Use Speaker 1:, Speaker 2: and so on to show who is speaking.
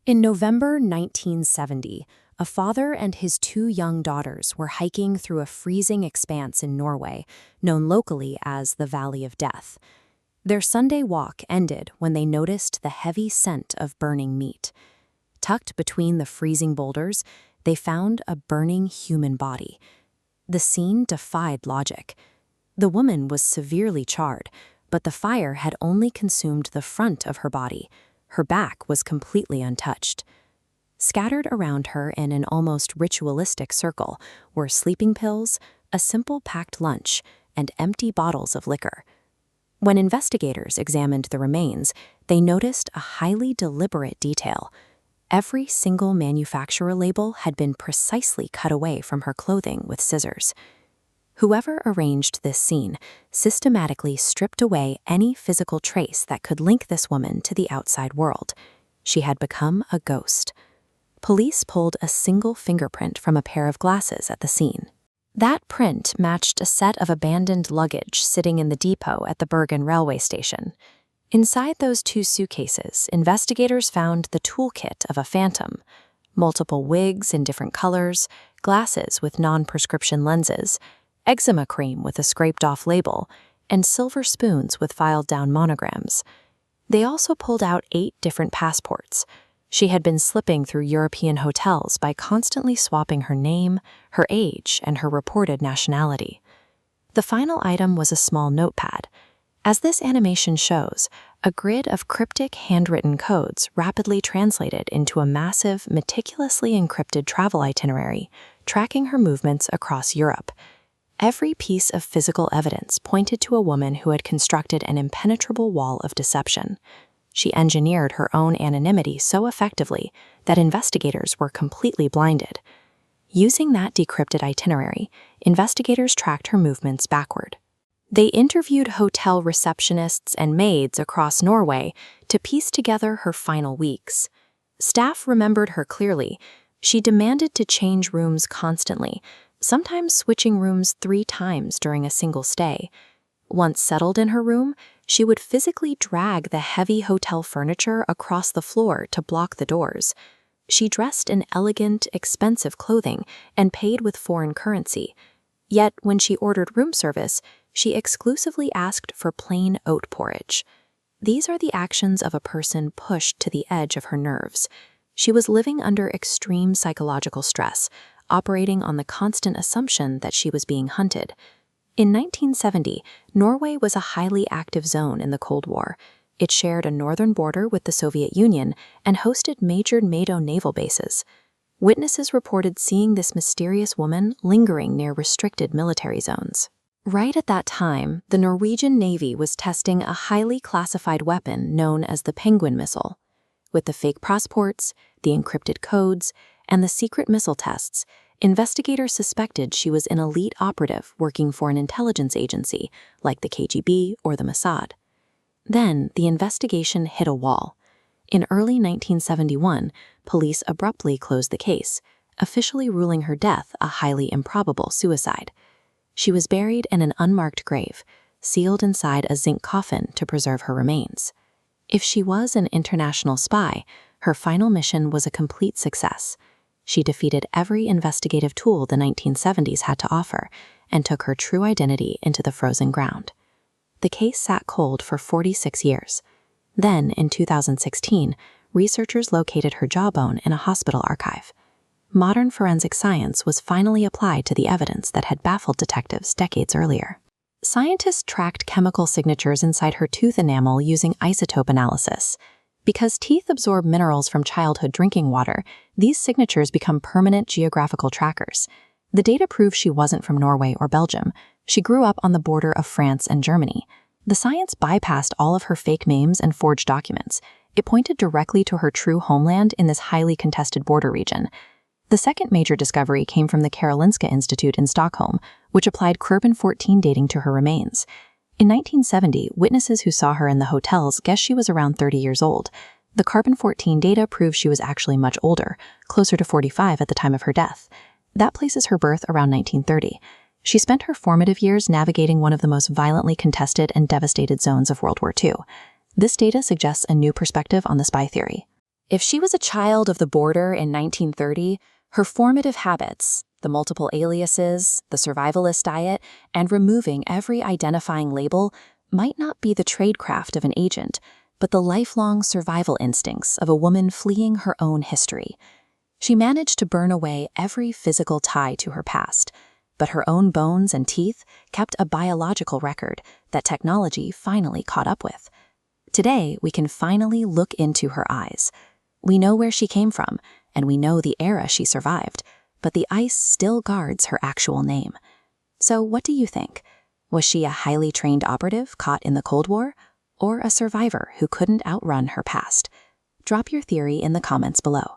Speaker 1: In November 1970, a father and his two young daughters were hiking through a freezing expanse in Norway, known locally as the Valley of Death. Their Sunday walk ended when they noticed the heavy scent of burning meat. Tucked between the freezing boulders, they found a burning human body. The scene defied logic. The woman was severely charred, but the fire had only consumed the front of her body. Her back was completely untouched. Scattered around her in an almost ritualistic circle were sleeping pills, a simple packed lunch, and empty bottles of liquor. When investigators examined the remains, they noticed a highly deliberate detail. Every single manufacturer label had been precisely cut away from her clothing with scissors. Whoever arranged this scene systematically stripped away any physical trace that could link this woman to the outside world. She had become a ghost. Police pulled a single fingerprint from a pair of glasses at the scene. That print matched a set of abandoned luggage sitting in the depot at the Bergen railway station. Inside those two suitcases, investigators found the toolkit of a phantom: multiple wigs in different colors, glasses with non-prescription lenses, eczema cream with a scraped-off label, and silver spoons with filed-down monograms. They also pulled out 8 different passports. She had been slipping through European hotels by constantly swapping her name, her age, and her reported nationality. The final item was a small notepad. As this animation shows, a grid of cryptic handwritten codes rapidly translated into a massive, meticulously encrypted travel itinerary, tracking her movements across Europe. Every piece of physical evidence pointed to a woman who had constructed an impenetrable wall of deception. She engineered her own anonymity so effectively that investigators were completely blinded. Using that decrypted itinerary, investigators tracked her movements backward. They interviewed hotel receptionists and maids across Norway to piece together her final weeks. Staff remembered her clearly. She demanded to change rooms constantly, sometimes switching rooms 3 times during a single stay. Once settled in her room, she would physically drag the heavy hotel furniture across the floor to block the doors. She dressed in elegant, expensive clothing and paid with foreign currency. Yet, when she ordered room service, she exclusively asked for plain oat porridge. These are the actions of a person pushed to the edge of her nerves. She was living under extreme psychological stress, operating on the constant assumption that she was being hunted. In 1970, Norway was a highly active zone in the Cold War. It shared a northern border with the Soviet Union and hosted major NATO naval bases. Witnesses reported seeing this mysterious woman lingering near restricted military zones. Right at that time, the Norwegian Navy was testing a highly classified weapon known as the Penguin missile. With the fake passports, the encrypted codes, and the secret missile tests, investigators suspected she was an elite operative working for an intelligence agency like the KGB or the Mossad. Then, the investigation hit a wall. In early 1971, police abruptly closed the case, officially ruling her death a highly improbable suicide. She was buried in an unmarked grave, sealed inside a zinc coffin to preserve her remains. If she was an international spy, her final mission was a complete success. She defeated every investigative tool the 1970s had to offer and took her true identity into the frozen ground. The case sat cold for 46 years. Then, in 2016, researchers located her jawbone in a hospital archive. Modern forensic science was finally applied to the evidence that had baffled detectives decades earlier. Scientists tracked chemical signatures inside her tooth enamel using isotope analysis. Because teeth absorb minerals from childhood drinking water, these signatures become permanent geographical trackers. The data prove she wasn't from Norway or Belgium. She grew up on the border of France and Germany. The science bypassed all of her fake names and forged documents. It pointed directly to her true homeland in this highly contested border region. The second major discovery came from the Karolinska Institute in Stockholm, which applied carbon-14 dating to her remains. In 1970, witnesses who saw her in the hotels guessed she was around 30 years old. The carbon-14 data proves she was actually much older, closer to 45 at the time of her death. That places her birth around 1930. She spent her formative years navigating one of the most violently contested and devastated zones of World War II. This data suggests a new perspective on the spy theory. If she was a child of the border in 1930, her formative habits, the multiple aliases, the survivalist diet, and removing every identifying label might not be the tradecraft of an agent, but the lifelong survival instincts of a woman fleeing her own history. She managed to burn away every physical tie to her past, but her own bones and teeth kept a biological record that technology finally caught up with. Today, we can finally look into her eyes. We know where she came from, and we know the era she survived, but the ice still guards her actual name. So what do you think? Was she a highly trained operative caught in the Cold War, or a survivor who couldn't outrun her past? Drop your theory in the comments below.